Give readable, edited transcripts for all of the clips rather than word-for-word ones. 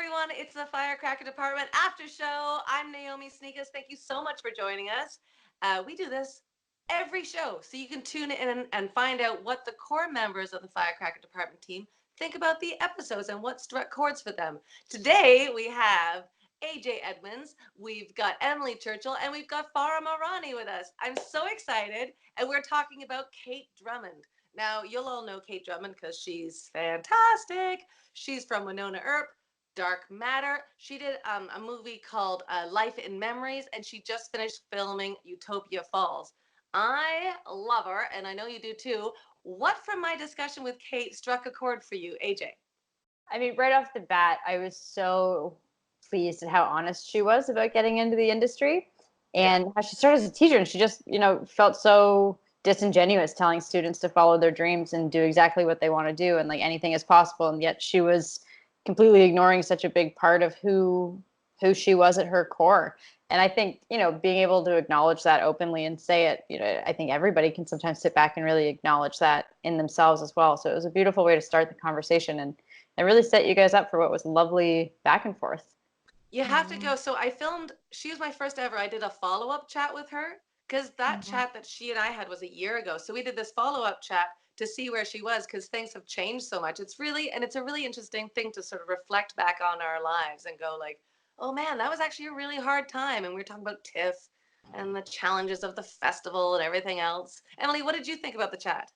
everyone. It's the Firecracker Department After Show. I'm Naomi Sneakus. Thank you so much for joining us. We do this every show, so you can tune in and find out what the core members of the Firecracker Department team think about the episodes and what struck chords for them. Today, we have AJ Edmonds, we've got Emily Churchill, and we've got Farah Marani with us. I'm so excited, and we're talking about Kate Drummond. Now, you'll all know Kate Drummond because she's fantastic. She's from Winona Earp, Dark Matter. She did a movie called Life in Memories, and she just finished filming Utopia Falls. I love her, and I know you do too. What from my discussion with Kate struck a chord for you, AJ? I mean, right off the bat, I was so pleased at how honest she was about getting into the industry Yeah. and how she started as a teacher. And she just, felt so disingenuous telling students to follow their dreams and do exactly what they want to do and like anything is possible. And yet she was completely ignoring such a big part of who she was at her core. And I think, being able to acknowledge that openly and say it, I think everybody can sometimes sit back and really acknowledge that in themselves as well. So it was a beautiful way to start the conversation. And it really set you guys up for what was lovely back and forth. You have to go. So I filmed, she was my first ever. I did a follow up chat with her because that chat that she and I had was a year ago. So we did this follow up chat to see where she was because things have changed so much. It's a really interesting thing to sort of reflect back on our lives and go, like, oh man, that was actually a really hard time. And we were talking about TIFF and the challenges of the festival and everything else. Emily, what did you think about the chat?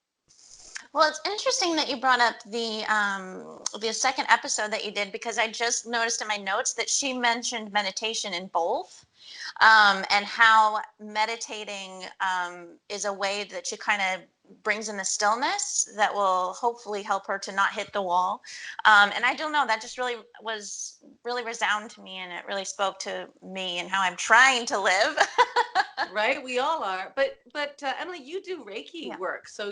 Well, it's interesting that you brought up the second episode that you did because I just noticed in my notes that she mentioned meditation in both, and how meditating is a way that she kind of brings in the stillness that will hopefully help her to not hit the wall. And I don't know, that just really resounded to me, and it really spoke to me and how I'm trying to live. Right, we all are. But Emily, you do Reiki Yeah. work, so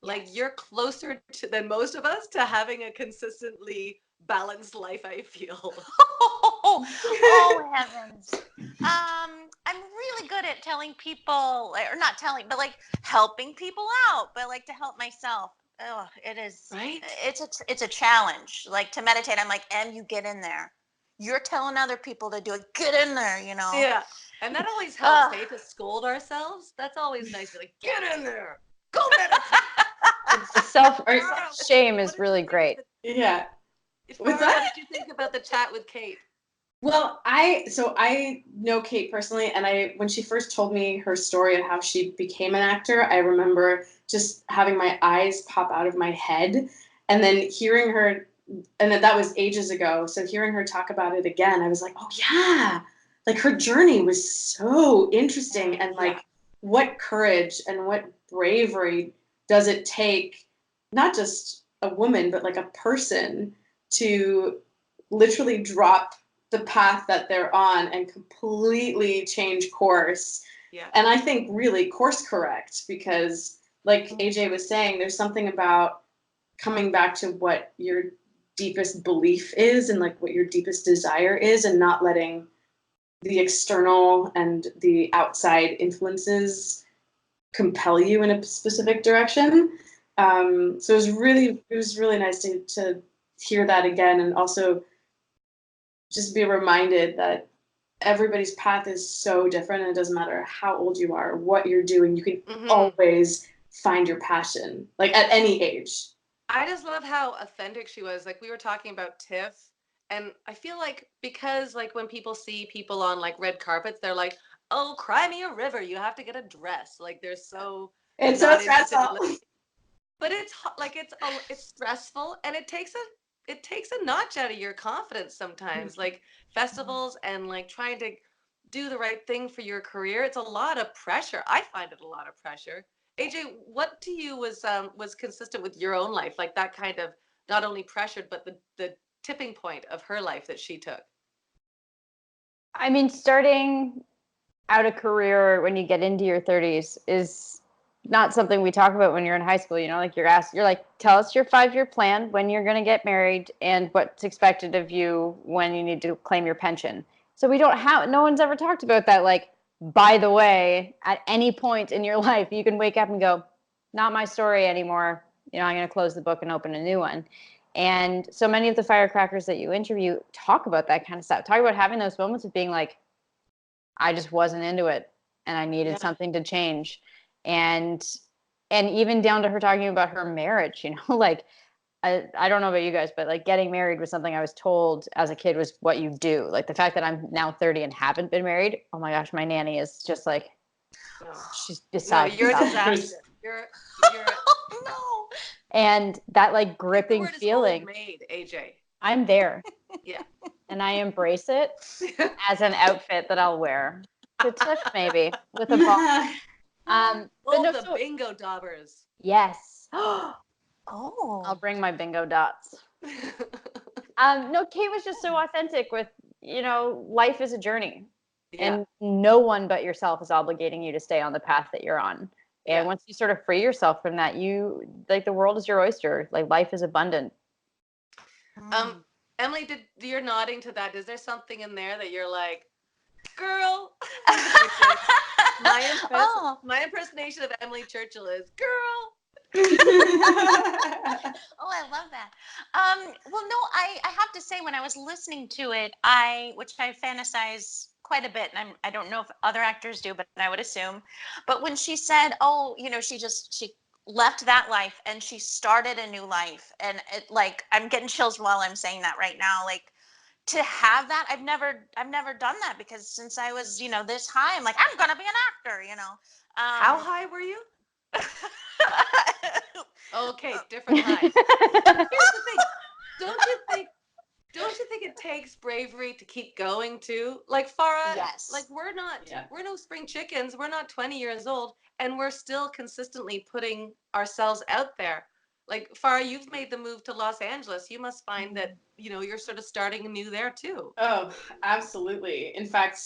Yes. you're closer to than most of us to having a consistently balanced life, I feel. Oh heavens. I'm really good at telling people, or not telling, but like helping people out, but like to help myself. Oh, it is. Right? It's a challenge. Like to meditate, I'm like, you get in there. You're telling other people to do it. Get in there. Yeah. And that always helps, Ugh. hey, to scold ourselves. That's always nice. Be like, get in there. Go meditate. The self Farah, shame what is did you really think of great. Yeah. the What's Farah, what that? did you think about the chat with Kate? Well, I know Kate personally, and I when she first told me her story of how she became an actor, I remember just having my eyes pop out of my head, and then hearing her, and that was ages ago. So hearing her talk about it again, I was like, oh yeah, like her journey was so interesting, and like what courage and what bravery does it take, not just a woman, but like a person to literally drop the path that they're on and completely change course. Yeah. And I think really course correct because, like AJ was saying, there's something about coming back to what your deepest belief is and like what your deepest desire is and not letting the external and the outside influences compel you in a specific direction. So it was really nice to hear that again, and also just be reminded that everybody's path is so different, and it doesn't matter how old you are, what you're doing, you can always find your passion, like at any age. I just love how authentic she was. Like we were talking about TIFF, and I feel like because like when people see people on like red carpets, they're like, "Oh, cry me a river. You have to get a dress." Like they're so It's so not interested in stressful. but it's stressful and it takes a notch out of your confidence sometimes, like festivals and like trying to do the right thing for your career. It's a lot of pressure. I find it a lot of pressure. AJ, what to you was consistent with your own life, like that kind of not only pressured but the tipping point of her life that she took? I mean, starting out a career when you get into your 30s is not something we talk about when you're in high school. Like you're like, tell us your 5-year plan, when you're going to get married, and what's expected of you when you need to claim your pension. So no one's ever talked about that. Like, by the way, at any point in your life, you can wake up and go, not my story anymore. I'm going to close the book and open a new one. And so many of the firecrackers that you interview talk about that kind of stuff. Talk about having those moments of being like, I just wasn't into it and I needed something to change. And even down to her talking about her marriage, like I don't know about you guys, but like getting married was something I was told as a kid was what you do. Like the fact that I'm now 30 and haven't been married, oh my gosh, my nanny is just like, she's beside you're a herself. disaster. You're Oh, no. And that like the gripping word is feeling, old maid, AJ. I'm there. Yeah. And I embrace it as an outfit that I'll wear to church maybe with a ball. But Oh, no, the so bingo daubers. yes. Oh. I'll bring my bingo dots. No, Kate was just so authentic with, life is a journey. Yeah. And no one but yourself is obligating you to stay on the path that you're on. And once you sort of free yourself from that, you like the world is your oyster. Like life is abundant. Emily, you're nodding to that. Is there something in there that you're like, girl? My impersonation of Emily Churchill is, girl. Oh, I love that. Well, no, I have to say, when I was listening to it, which I fantasize quite a bit, and I don't know if other actors do, but I would assume. But when she said, oh, she left that life and she started a new life, and it, like, I'm getting chills while I'm saying that right now. Like, to have that, I've never done that, because since I was, this high, I'm like, I'm gonna be an actor. How high were you? Okay, different high. Here's the thing. Don't you think it takes bravery to keep going too? Like Farah, Yes. like we're no spring chickens. We're not 20 years old, and we're still consistently putting ourselves out there. Like Farah, you've made the move to Los Angeles. You must find that, you're sort of starting anew there too. Oh, absolutely. In fact,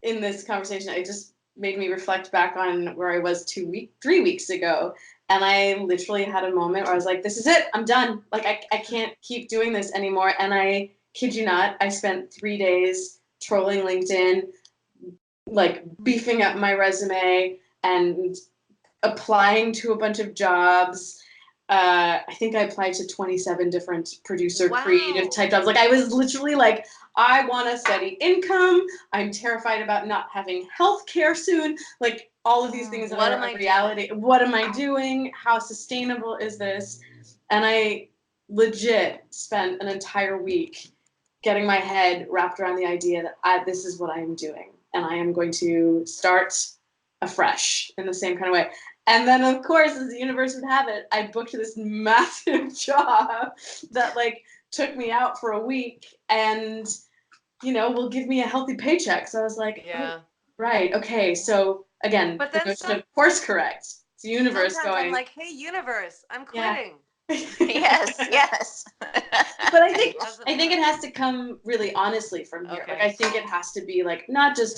in this conversation, it just made me reflect back on where I was 3 weeks ago. And I literally had a moment where I was like, this is it. I'm done. Like, I can't keep doing this anymore. And I kid you not, I spent 3 days trolling LinkedIn, like beefing up my resume and applying to a bunch of jobs. I think I applied to 27 different producer creative type jobs. Like, I was literally like, I want a steady income. I'm terrified about not having health care soon. Like, all of these things that are a reality. What am I doing? How sustainable is this? And I legit spent an entire week getting my head wrapped around the idea that this is what I am doing. And I am going to start afresh in the same kind of way. And then, of course, as the universe would have it, I booked this massive job that, like, took me out for a week and, will give me a healthy paycheck. So I was like, oh, right, okay. So, again, But the then notion of course correct. It's the universe going. I'm like, hey, universe, I'm quitting. Yes. But I think it has to come really honestly from here. Okay. Like, I think it has to be, like, not just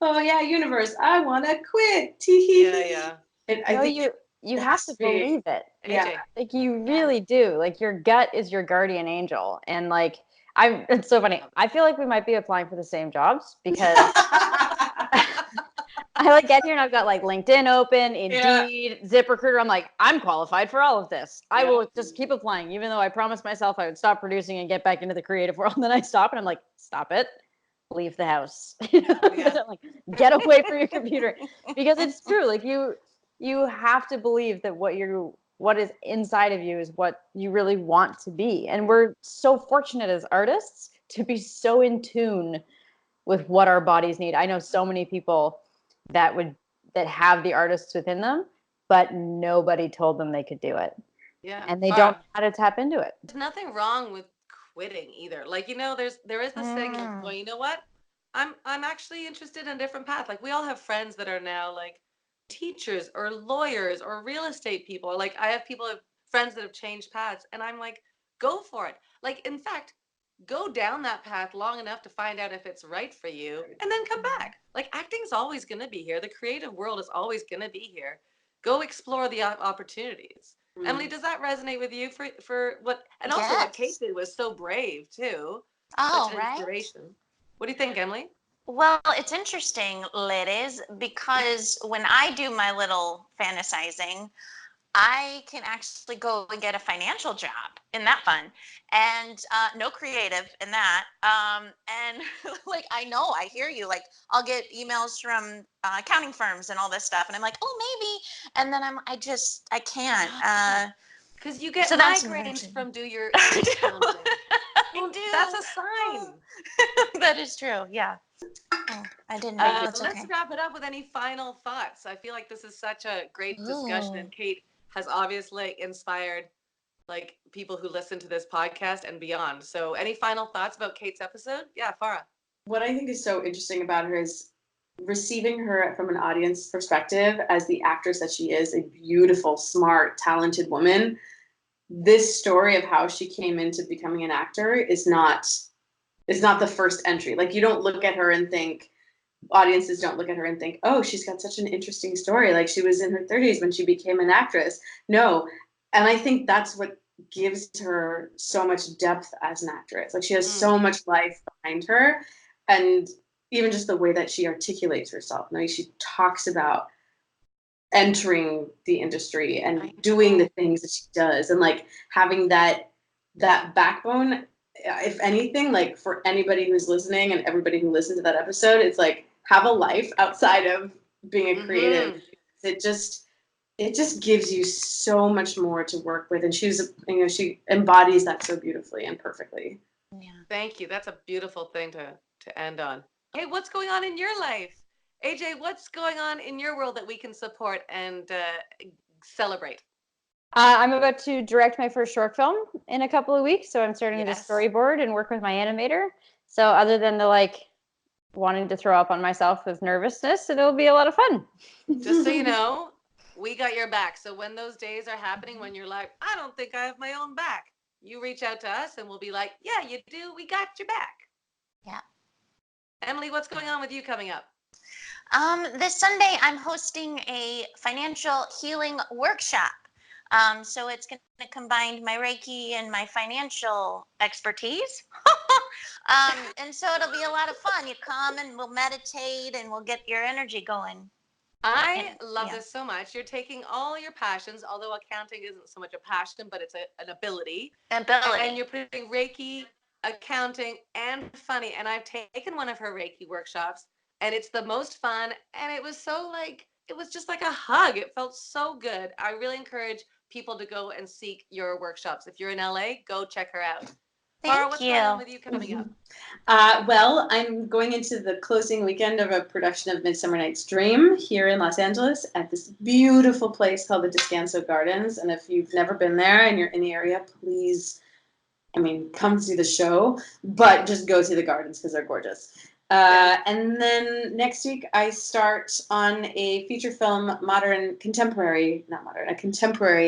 oh, yeah, universe, I want to quit. Yeah. I think you have to believe it. Yeah. Like you really do. Like your gut is your guardian angel. And like it's so funny. I feel like we might be applying for the same jobs because I like get here and I've got like LinkedIn open, Indeed, ZipRecruiter. I'm like, I'm qualified for all of this. I will just keep applying, even though I promised myself I would stop producing and get back into the creative world. And then I stop and I'm like, stop it. Leave the house. Like, get away from your computer. Because it's true. Like you have to believe that what is inside of you is what you really want to be. And we're so fortunate as artists to be so in tune with what our bodies need. I know so many people that have the artists within them, but nobody told them they could do it. Yeah. And they don't know how to tap into it. There's nothing wrong with quitting either. Like, there is this thing of going, you know what? I'm actually interested in a different path. Like, we all have friends that are now like teachers or lawyers or real estate people. Like, I have friends that have changed paths, and I'm like, go for it. Like, in fact, go down that path long enough to find out if it's right for you, and then come back. Like, acting's always going to be here. The creative world is always going to be here. Go explore the opportunities. Emily, does that resonate with you for what? And also, what Kate did was so brave too. Oh, such an right. inspiration. What do you think, Emily? Well, it's interesting, ladies, because when I do my little fantasizing, I can actually go and get a financial job. Isn't that fun? And no creative in that. And like, I know, I hear you. Like, I'll get emails from accounting firms and all this stuff, and I'm like, oh, maybe. And then I can't. Because you get So that's migraines from doing your I accounting. do. That's a sign. That is true. Yeah. Oh, I didn't know. That's Let's okay. wrap it up with any final thoughts. I feel like this is such a great discussion, Ooh. and Kate has obviously inspired like people who listen to this podcast and beyond. So, any final thoughts about Kate's episode? Yeah, Farah. What I think is so interesting about her is receiving her from an audience perspective as the actress that she is, a beautiful, smart, talented woman. This story of how she came into becoming an actor is not the first entry. Like, you don't look at her and think, audiences don't look at her and think, oh, she's got such an interesting story. Like, she was in her 30s when she became an actress. No. And I think that's what gives her so much depth as an actress. Like, she has so much life behind her. And even just the way that she articulates herself. Like, she talks about entering the industry and doing the things that she does, and like having that backbone. If anything, like, for anybody who's listening and everybody who listened to that episode, it's like, have a life outside of being a creative. It just gives you so much more to work with, and she embodies that so beautifully and perfectly. Yeah. Thank you. That's a beautiful thing to end on. Hey, what's going on in your life? AJ, what's going on in your world that we can support and celebrate? I'm about to direct my first short film in a couple of weeks, so I'm starting to Yes. storyboard and work with my animator. So other than the like wanting to throw up on myself with nervousness, it'll be a lot of fun. Just so you know, we got your back. So when those days are happening, when you're like, I don't think I have my own back, you reach out to us and we'll be like, yeah, you do. We got your back. Yeah. Emily, what's going on with you coming up? This Sunday, I'm hosting a financial healing workshop. So it's going to combine my Reiki and my financial expertise. And so it'll be a lot of fun. You come and we'll meditate and we'll get your energy going. I love this so much. You're taking all your passions, although accounting isn't so much a passion, but it's an ability. And you're putting Reiki, accounting, and funny. And I've taken one of her Reiki workshops, and it's the most fun. And it was so it was just like a hug. It felt so good. I really encourage people to go and seek your workshops. If you're in LA, go check her out. Farah, what's going on with you coming up? Well, I'm going into the closing weekend of a production of Midsummer Night's Dream here in Los Angeles at this beautiful place called the Descanso Gardens. And if you've never been there and you're in the area, please, come see the show, but just go see the gardens because they're gorgeous. And then next week I start on a feature film, a contemporary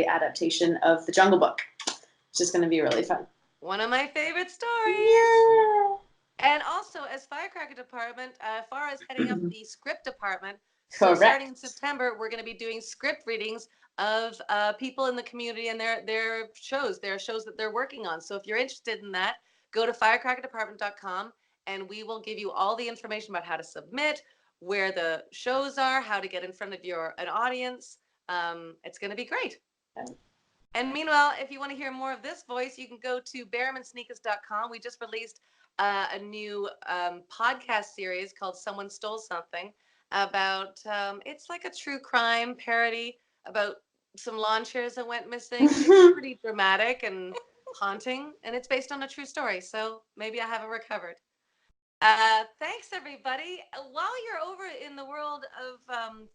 adaptation of The Jungle Book, which is going to be really fun. One of my favorite stories. Yeah. And also, as Firecracker department, Farah is heading up the script department. So Correct. starting in September, we're going to be doing script readings of people in the community and their shows that they're working on. So if you're interested in that, go to firecrackerdepartment.com and we will give you all the information about how to submit, where the shows are, how to get in front of an audience. It's going to be great. And meanwhile, if you want to hear more of this voice, you can go to bearmansneakers.com. We just released a new podcast series called Someone Stole Something about, it's like a true crime parody about some lawn chairs that went missing. It's pretty dramatic and haunting, and it's based on a true story. So maybe I haven't recovered. Thanks, everybody. While you're over in the world of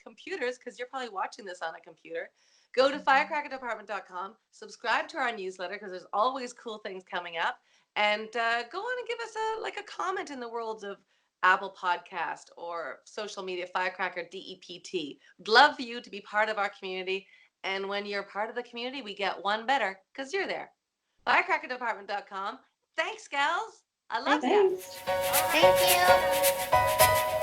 computers, because you're probably watching this on a computer, go to firecrackerdepartment.com, subscribe to our newsletter because there's always cool things coming up, and go on and give us a comment in the world of Apple Podcast or social media, Firecracker DEPT. We'd love for you to be part of our community, and when you're part of the community, we get one better because you're there. Firecrackerdepartment.com. Thanks, gals. I love you. Thank you.